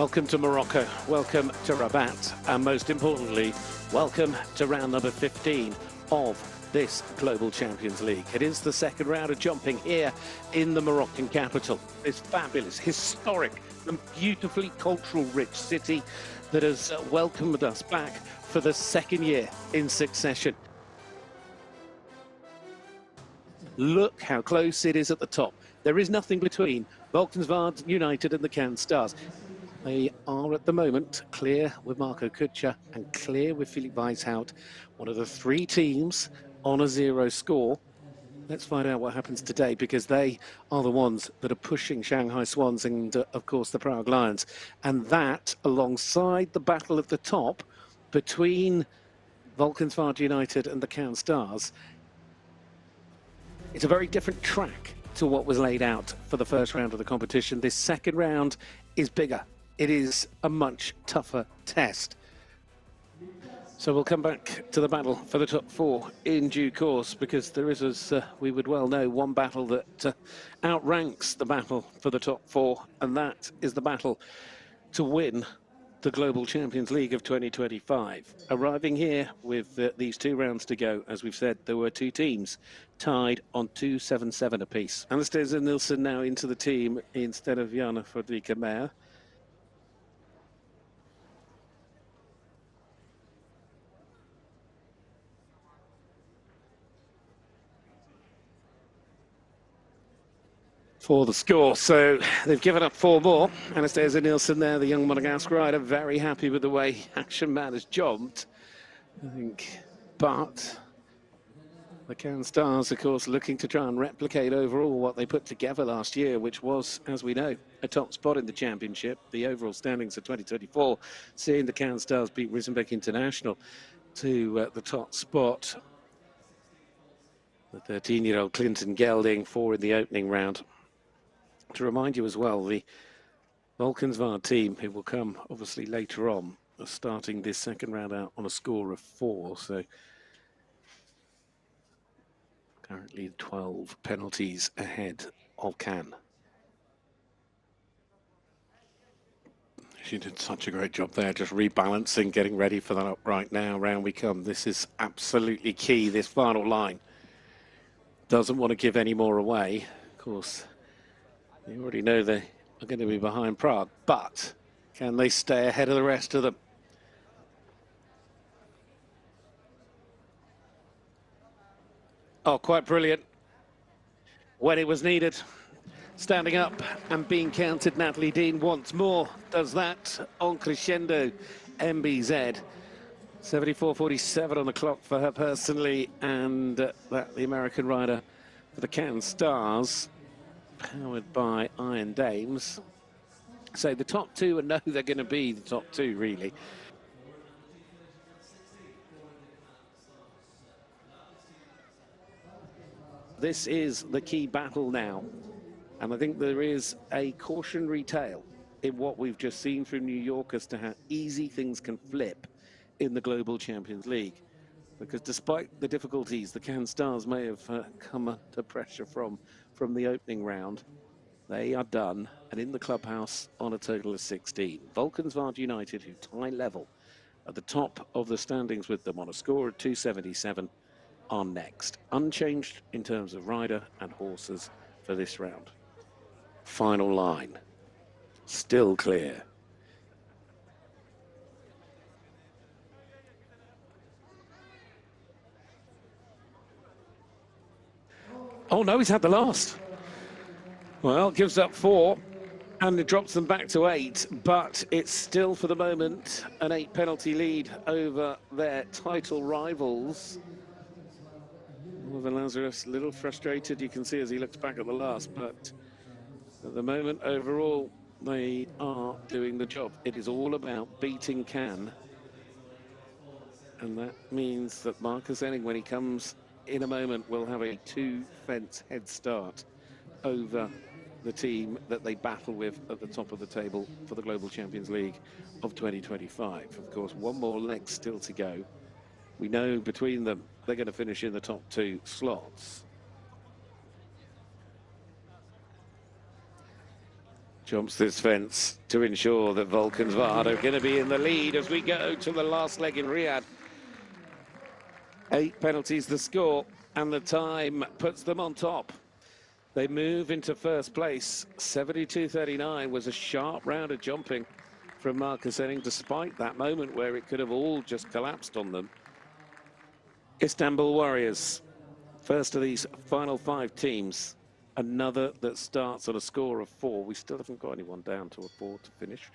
Welcome to Morocco, welcome to Rabat, and most importantly, welcome to round number 15 of this Global Champions League. It is the second round of jumping here in the Moroccan capital. This fabulous, historic and beautifully cultural rich city that has welcomed us back for the second year in succession. Look how close it is at the top. There is nothing between Valkenswaard United and the Cannes Stars. They are at the moment clear with Marco Kutscher and clear with Philippe Weishout, one of the three teams on a 0 score. Let's find out what happens today, because they are the ones that are pushing Shanghai Swans and, of course, the Prague Lions. And that, alongside the battle at the top between Valkenswaard United and the Cannes Stars, it's a very different track to what was laid out for the first round of the competition. This second round is bigger. It is a much tougher test. So we'll come back to the battle for the top four in due course, because there is, as we would well know, one battle that outranks the battle for the top four, and that is the battle to win the Global Champions League of 2025. Arriving here with these 2 rounds to go, as we've said, there were 2 teams tied on 277 apiece. Anastasia Nilsson now into the team instead of Jana Fredrika Meyer. For the score, so they've given up 4 more. Anastasia Nilsson there, the young Monegasque rider, very happy with the way Action Man has jumped, I think. But the Cannes Stars, of course, looking to try and replicate overall what they put together last year, which was, as we know, a top spot in the championship. The overall standings of 2024, seeing the Cannes Stars beat Riesenbeck International to the top spot. The 13-year-old Clinton Gelding 4 in the opening round. To remind you as well, the Valkenswaard team, who will come obviously later on, are starting this second round out on a score of 4. So currently 12 penalties ahead of Cannes. She did such a great job there, just rebalancing, getting ready for that upright now. Round we come. This is absolutely key, this final line. Doesn't want to give any more away. Of course, you already know they are going to be behind Prague, but can they stay ahead of the rest of them? Oh, quite brilliant. When it was needed. Standing up and being counted, Natalie Dean once more does that on crescendo. MBZ 74.47 on the clock for her personally, and that the American rider for the Cannes Stars, powered by Iron Dames. So the top 2, and know they're going to be the top 2, really. This is the key battle now. And I think there is a cautionary tale in what we've just seen from New York as to how easy things can flip in the Global Champions League. Because despite the difficulties the Cannes Stars may have come under pressure from the opening round, they are done and in the clubhouse on a total of 16. Valkenswaard United, who tie level at the top of the standings with them on a score of 277, are next. Unchanged in terms of rider and horses for this round. Final line, still clear. Oh no, he's had the last. Well, gives up 4 and it drops them back to 8, but it's still for the moment an 8 penalty lead over their title rivals. Oliver Lazarus, a little frustrated, you can see as he looks back at the last, but at the moment overall they are doing the job. It is all about beating Cannes, and that means that Marcus Enning, when he comes in a moment, will have a 2-fence head start over the team that they battle with at the top of the table for the Global Champions League of 2025. Of course, one more leg still to go. We know between them they're going to finish in the top 2 slots. Jumps this fence to ensure that Valkenswaard are going to be in the lead as we go to the last leg in Riyadh. 8 penalties the score, and the time puts them on top. They move into first place. 72-39 was a sharp round of jumping from Marcus Henning, despite that moment where it could have all just collapsed on them. Istanbul Warriors, first of these final 5 teams. Another that starts on a score of 4. We still haven't got anyone down to a 4 to finish.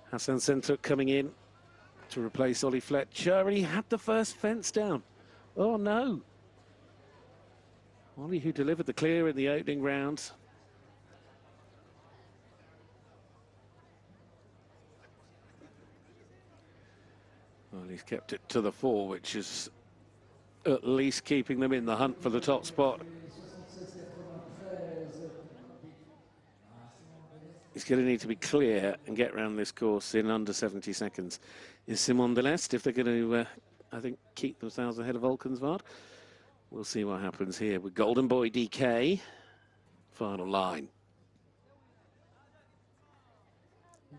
Hassan Sentuk coming in to replace Ollie Fletcher, and he had the first fence down. Oh no. Ollie, who delivered the clear in the opening round. Well, he's kept it to the 4, which is at least keeping them in the hunt for the top spot. He's going to need to be clear and get around this course in under 70 seconds. Is Simon Deleste, if they're going to, I think, keep themselves ahead of Valkenswaard? We'll see what happens here with Golden Boy DK. Final line.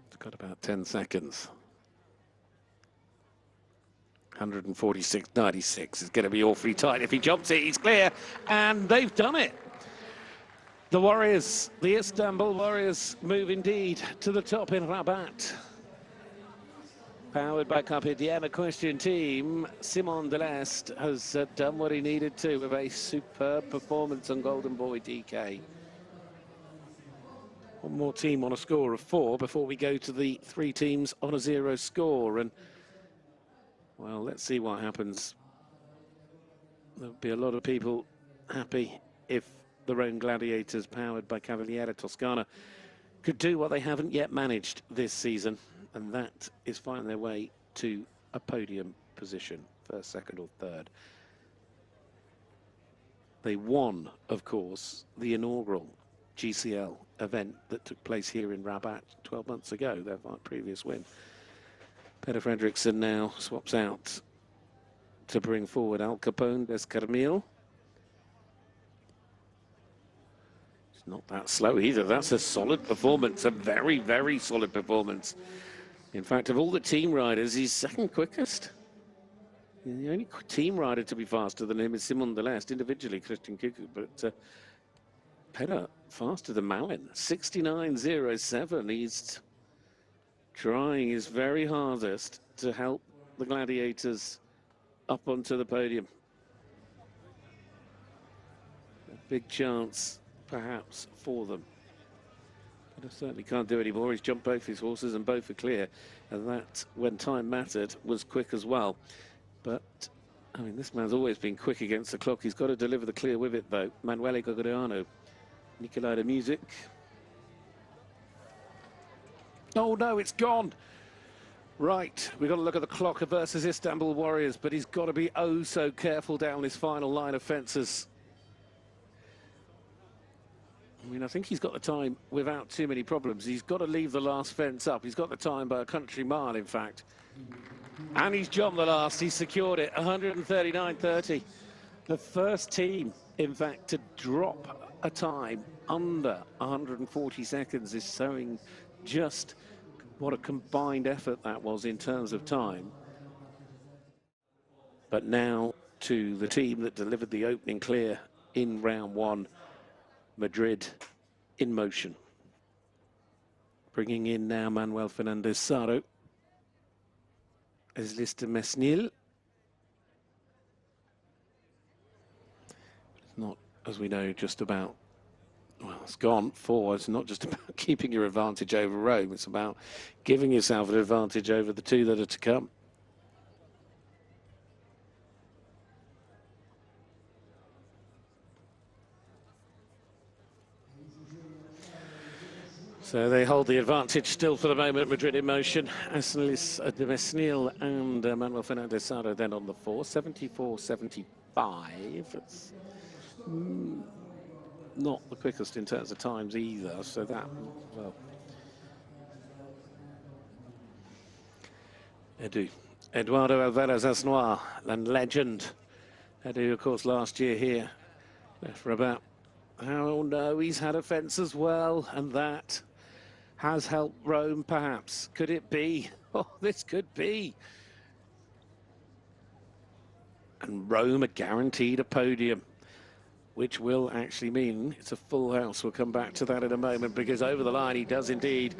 It's got about 10 seconds. 146.96 is going to be awfully tight. If he jumps it, he's clear, and they've done it. The Warriors, the Istanbul Warriors, move indeed to the top in Rabat. Powered by Carpe Diem Equestrian Team, Simon Deleste has done what he needed to with a superb performance on Golden Boy DK. One more team on a score of 4 before we go to the 3 teams on a 0 score. And well, let's see what happens. There'll be a lot of people happy if the Rome Gladiators, powered by Cavaliere Toscana, could do what they haven't yet managed this season, and that is find their way to a podium position, first, second, or third. They won, of course, the inaugural GCL event that took place here in Rabat 12 months ago, their previous win. Peter Fredriksson now swaps out to bring forward Al Capone Descarmil. It's not that slow either. That's a solid performance, a very, very solid performance. In fact, of all the team riders, he's second quickest. The only team rider to be faster than him is Simon Deleste, individually Christian Kuku, but Peter faster than Malin, 69.07. He's trying his very hardest to help the Gladiators up onto the podium. A big chance, perhaps, for them. But I certainly can't do any more. He's jumped both his horses and both are clear. And that, when time mattered, was quick as well. But, I mean, this man's always been quick against the clock. He's got to deliver the clear with it, though. Manuele Gogoriano, Nicolai de Music. Oh, no, it's gone. Right, we've got to look at the clock versus Istanbul Warriors, but he's got to be oh so careful down this final line of fences. I mean, I think he's got the time without too many problems. He's got to leave the last fence up. He's got the time by a country mile, in fact. And he's jumped the last. He's secured it, 139.30. The first team, in fact, to drop a time under 140 seconds is showing just what a combined effort that was in terms of time. But now to the team that delivered the opening clear in round 1, Madrid in motion. Bringing in now Manuel Fernandez Saro as Lister Mesnil. It's not, as we know, just about, well, it's gone 4. It's not just about keeping your advantage over Rome. It's about giving yourself an advantage over the 2 that are to come. So they hold the advantage still for the moment. Madrid in motion. Aslis de Mesnil and Manuel Fernandez Saro then on the 4. 74.75. It's not the quickest in terms of times either. So that, well. Edu. Eduardo Alvarez Asnoir, and legend. Edu, of course, last year here left Rabat Oh no, he's had a fence as well, and that has helped Rome perhaps. Could it be? Oh, this could be. And Rome are guaranteed a podium, which will actually mean it's a full house. We'll come back to that in a moment, because over the line he does indeed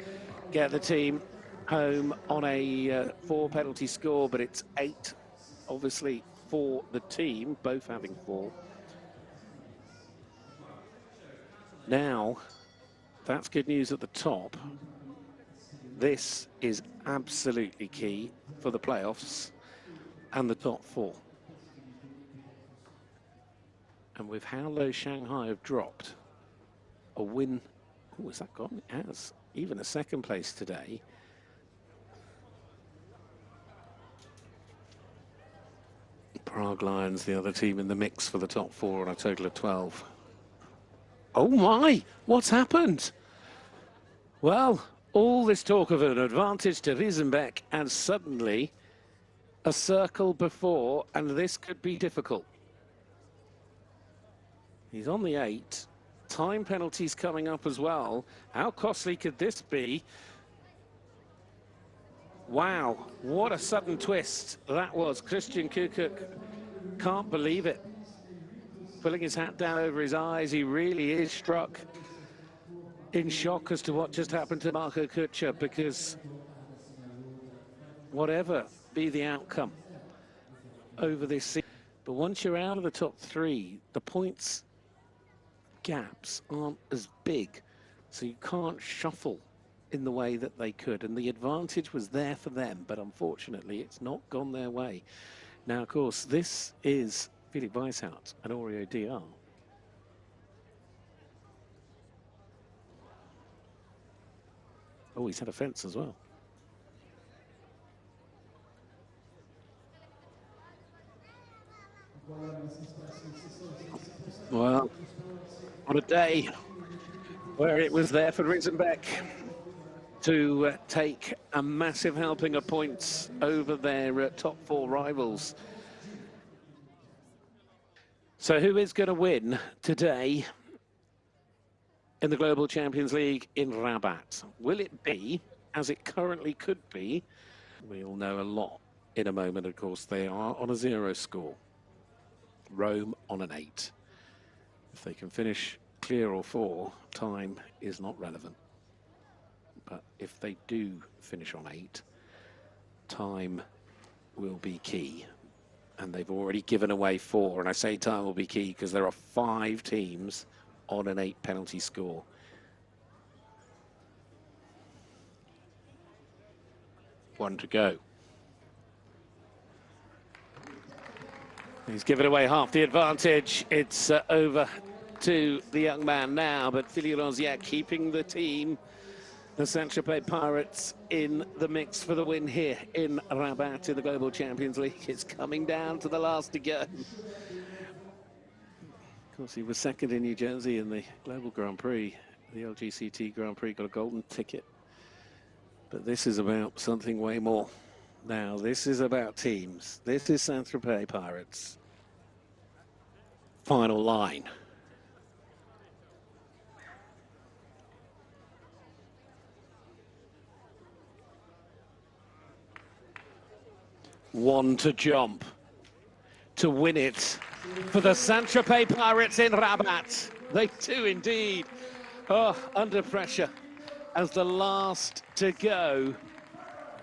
get the team home on a 4 penalty score, but it's 8 obviously for the team, both having 4. Now, that's good news at the top. This is absolutely key for the playoffs and the top 4. And with how low Shanghai have dropped, a win, oh, has that gone? It has. Even a second place today. Prague Lions, the other team in the mix for the top 4 on a total of 12. Oh my, what's happened? Well, all this talk of an advantage to Riesenbeck, and suddenly a circle before, and this could be difficult. He's on the 8. Time penalties coming up as well. How costly could this be? Wow, what a sudden twist that was. Christian Kukuk can't believe it. Pulling his hat down over his eyes, he really is struck in shock as to what just happened to Marco Kutscher, because whatever be the outcome over this season, but once you're out of the top 3, the points gaps aren't as big, so you can't shuffle in the way that they could, and the advantage was there for them, but unfortunately it's not gone their way. Now, of course, this is Philipp Weishout and Oreo DR. Oh, he's had a fence as well. Well, on a day where it was there for Riesenbeck to take a massive helping of points over their top 4 rivals. So who is going to win today in the Global Champions League in Rabat? Will it be, as it currently could be? We'll know a lot in a moment. Of course, they are on a 0 score. Rome on an 8. If they can finish clear or 4, time is not relevant. But if they do finish on 8, time will be key. And they've already given away 4. And I say time will be key because there are 5 teams on an 8 penalty score. One to go. He's given away half the advantage. It's over to the young man now, but Philippe Rosier keeping the team, the Tropez Pirates, in the mix for the win here in Rabat in the Global Champions League. It's coming down to the last to go. Of course, he was second in New Jersey in the Global Grand Prix. The LGCT Grand Prix, got a golden ticket. But this is about something way more. Now, this is about teams. This is Tropez Pirates. Final line. One to jump to win it for the Tropez Pirates in Rabat. They do indeed. Oh, under pressure as the last to go,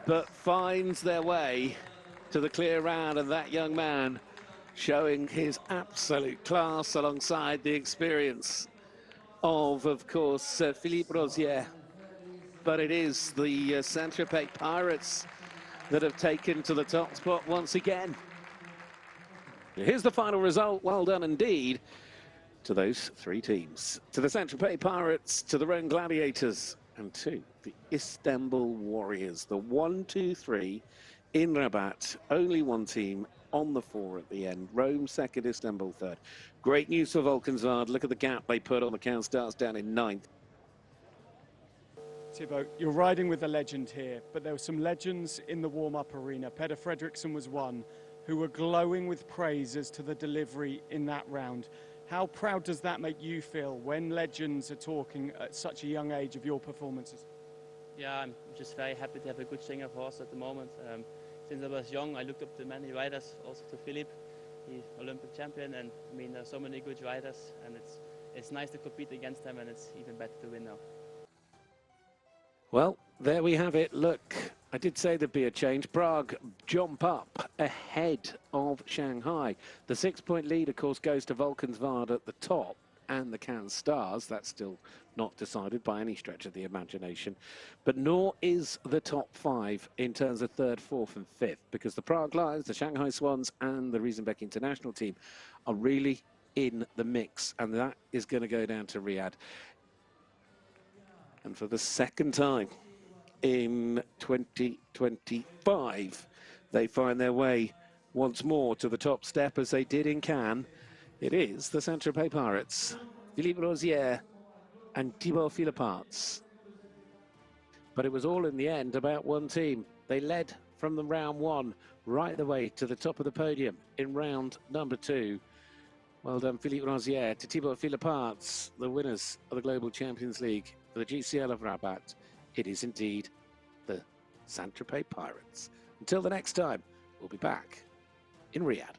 but finds their way to the clear round, and that young man showing his absolute class alongside the experience of course, Philippe Rosier. But it is the Tropez Pirates that have taken to the top spot once again. Here's the final result. Well done indeed to those 3 teams. To the Tropez Pirates, to the Rome Gladiators, and to the Istanbul Warriors. The 1, 2, 3 in Rabat. Only one team on the 4 at the end. Rome second, Istanbul third. Great news for Valkenswaard. Look at the gap they put on the count. Starts down in 9th. Thibaut, you're riding with a legend here, but there were some legends in the warm-up arena. Peder Fredriksson was one, who were glowing with praise as to the delivery in that round. How proud does that make you feel when legends are talking at such a young age of your performances? Yeah, I'm just very happy to have a good singer horse at the moment. Since I was young, I looked up to many riders, also to Philip. He's Olympic champion, and I mean, there's so many good riders, and it's nice to compete against them, and it's even better to win now. Well, there we have it. Look, I did say there'd be a change. Prague jump up ahead of Shanghai. The 6-point lead, of course, goes to Valkenswaard at the top and the Cannes Stars. That's still not decided by any stretch of the imagination. But nor is the top 5 in terms of 3rd, 4th and 5th, because the Prague Lions, the Shanghai Swans and the Riesenbeck international team are really in the mix. And that is going to go down to Riyadh. And for the second time in 2025, they find their way once more to the top step as they did in Cannes. It is the Tropez Pirates, Philippe Rosier and Thibaut Philippart. But it was all in the end about one team. They led from the round 1 right the way to the top of the podium in round number 2. Well done, Philippe Rosier, to Thibaut Philippart, the winners of the Global Champions League for the GCL of Rabat. It is indeed the Tropez Pirates. Until the next time, we'll be back in Riyadh.